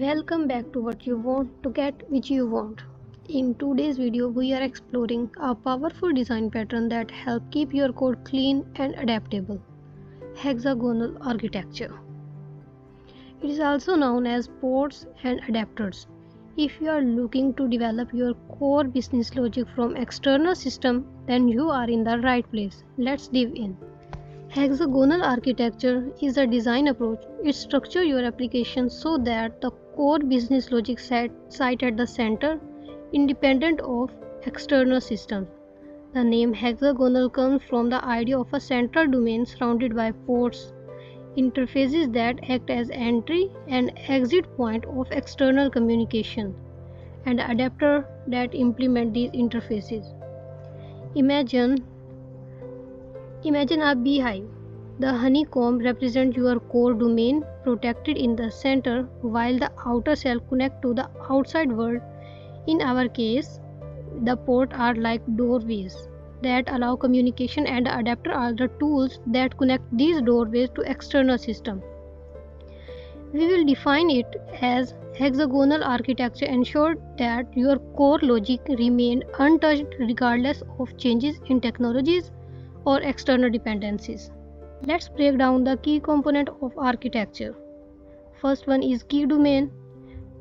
Welcome back to What You Want to Get Which You Want. In today's video, we are exploring a powerful design pattern that helps keep your code clean and adaptable. Hexagonal architecture. It is also known as ports and adapters. If you are looking to develop your core business logic from external system, then you are in the right place. Let's dive in. Hexagonal architecture is a design approach. It structures your application so that the core business logic sits at the center, independent of external systems. The name hexagonal comes from the idea of a central domain surrounded by ports, interfaces that act as entry and exit point of external communication, and adapters that implement these interfaces. Imagine a beehive. The honeycomb represents your core domain protected in the center while the outer cell connects to the outside world. In our case, the ports are like doorways that allow communication and the adapter are the tools that connect these doorways to external systems. We will define it as hexagonal architecture ensure that your core logic remains untouched regardless of changes in technologies or external dependencies. Let's break down the key component of architecture. First one is key domain.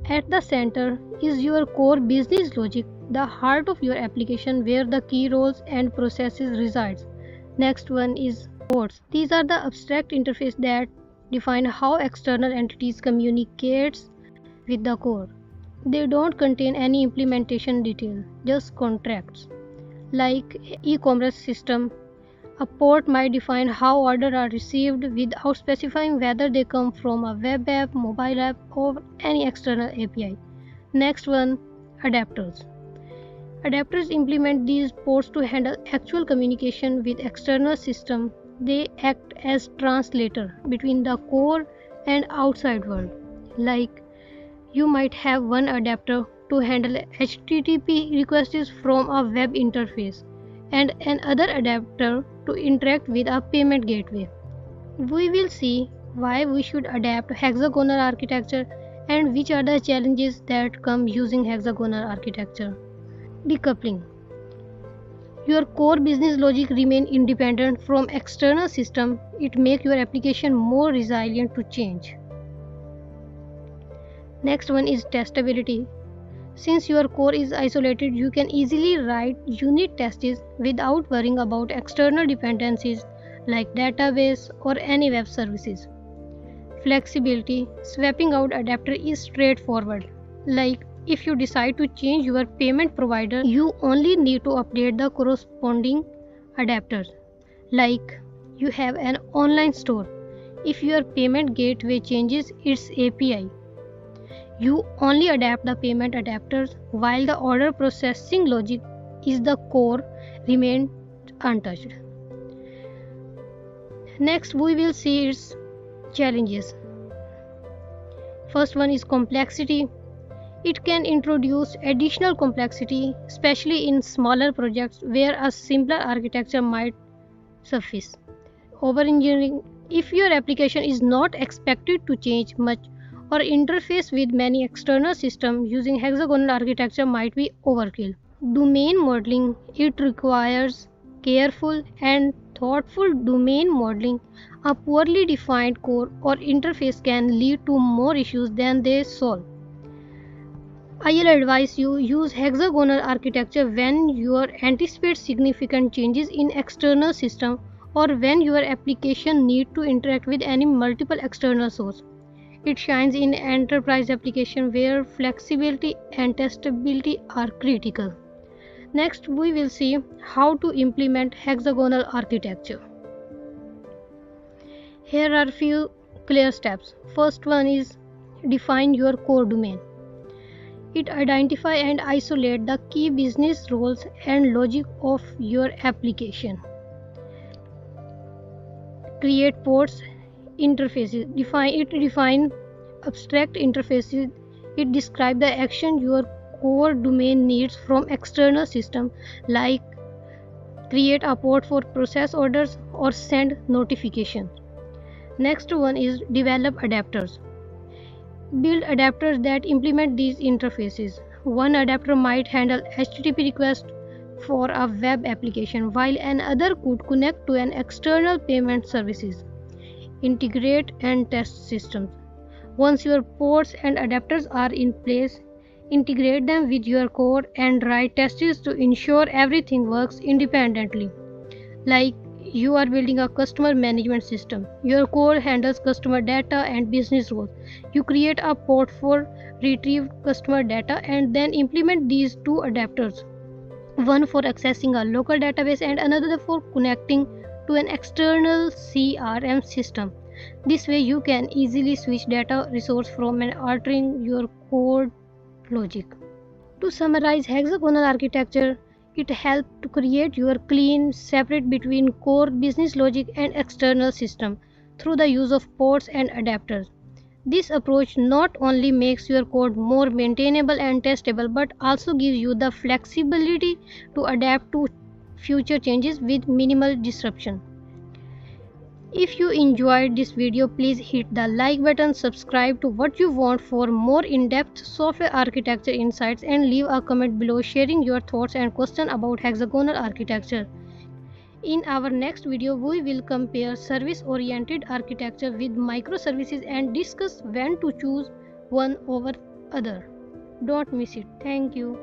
At the center is your core business logic, the heart of your application where the key roles and processes resides. Next one is ports. These are the abstract interface that define how external entities communicate with the core. They don't contain any implementation detail, just contracts. Like e-commerce system, a port might define how orders are received without specifying whether they come from a web app, mobile app, or any external API. Next one, adapters. Adapters implement these ports to handle actual communication with external systems. They act as translator between the core and outside world. Like you might have one adapter to handle HTTP requests from a web interface and another adapter to interact with a payment gateway. We will see why we should adapt hexagonal architecture and which are the challenges that come using hexagonal architecture. Decoupling. Your core business logic remain independent from external system. It makes your application more resilient to change. Next one is testability. Since your core is isolated, you can easily write unit tests without worrying about external dependencies like database or any web services. Flexibility. Swapping out adapter is straightforward. Like if you decide to change your payment provider, you only need to update the corresponding adapters. Like you have an online store. If your payment gateway changes its API, you only adapt the payment adapters while the order processing logic is the core remains untouched. Next we will see its challenges. First one is complexity. It can introduce additional complexity, especially in smaller projects where a simpler architecture might suffice. Over-engineering. If your application is not expected to change much or interface with many external systems, using hexagonal architecture might be overkill. Domain modeling. It requires careful and thoughtful domain modeling. A poorly defined core or interface can lead to more issues than they solve. I'll advise you use hexagonal architecture when you anticipate significant changes in external system or when your application need to interact with any multiple external source. It shines in enterprise application where flexibility and testability are critical. Next, we will see how to implement hexagonal architecture. Here are few clear steps. First one is define your core domain. It identify and isolate the key business roles and logic of your application. Create ports, interfaces. Define abstract interfaces. It describes the action your core domain needs from external system, like create a port for process orders or send notifications. Next one is develop adapters. Build adapters that implement these interfaces. One adapter might handle HTTP requests for a web application, while another could connect to an external payment services. Integrate and test systems. Once your ports and adapters are in place, integrate them with your code and write tests to ensure everything works independently. Like you are building a customer management system. Your code handles customer data and business rules. You create a port for retrieved customer data and then implement these two adapters, one for accessing a local database and another for connecting to an external CRM system. This way you can easily switch data resource from and altering your code logic. To summarize hexagonal architecture, it helps to create your clean, separate between core business logic and external system through the use of ports and adapters. This approach not only makes your code more maintainable and testable but also gives you the flexibility to adapt to future changes with minimal disruption. If you enjoyed this video, please hit the like button, subscribe to what you want for more in-depth software architecture insights, and leave a comment below sharing your thoughts and questions about hexagonal architecture. In our next video, we will compare service-oriented architecture with microservices and discuss when to choose one over other. Don't miss it. Thank you.